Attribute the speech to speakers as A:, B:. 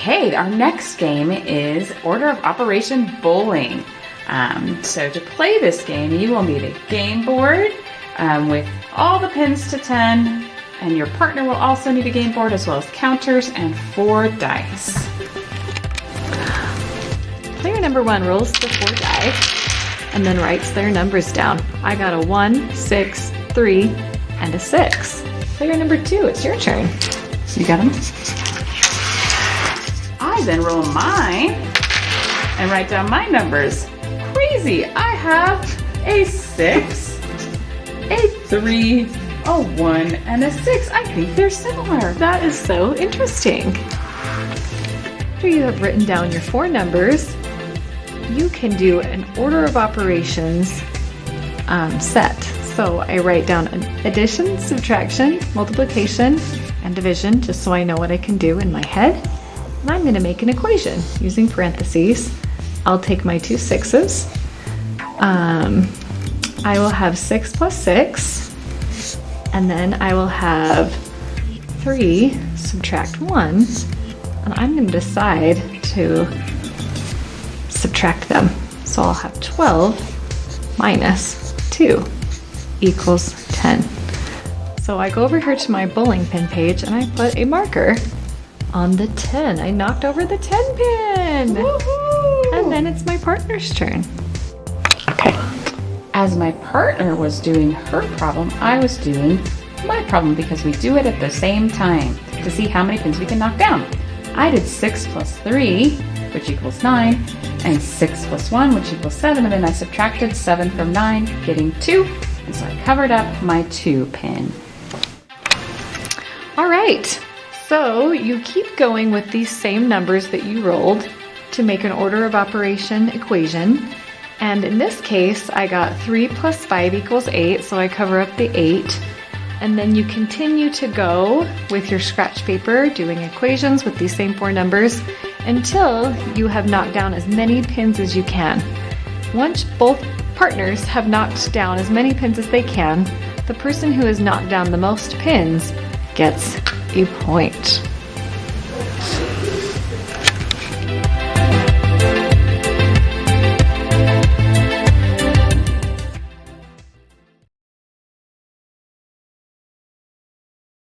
A: Okay, our next game is Order of Operation Bowling. So to play this game, you will need a game board with all the pins to 10, and your partner will also need a game board as well as counters and 4 dice.
B: Player number 1 rolls the 4 die and then writes their numbers down. I got a 1, 6, 3, and a 6. Player number 2, it's your turn.
A: You got them? I then roll mine and write down my numbers. Crazy! I have a 6, a 3, a 1, and a 6. I think they're similar.
B: That is so interesting. After you have written down your 4 numbers, you can do an order of operations set. So I write down an addition, subtraction, multiplication, and division, just so I know what I can do in my head. And I'm going to make an equation using parentheses. I'll take my 2 6s. I will have 6 plus 6, and then I will have 3 subtract 1, and I'm going to decide to subtract them. So I'll have 12 minus 2 equals 10. So I go over here to my bowling pin page and I put a marker on the 10. I knocked over the 10 pin.
A: Woohoo!
B: And then it's my partner's turn.
A: Okay. As my partner was doing her problem, I was doing my problem because we do it at the same time to see how many pins we can knock down. I did 6 plus 3, which equals 9, and 6 plus 1, which equals 7, and then I subtracted 7 from 9, getting 2, and so I covered up my 2 pin.
B: All right, so you keep going with these same numbers that you rolled to make an order of operation equation. And in this case, I got 3 plus 5 equals 8, so I cover up the 8. And then you continue to go with your scratch paper doing equations with these same 4 numbers until you have knocked down as many pins as you can. Once both partners have knocked down as many pins as they can, the person who has knocked down the most pins gets a point.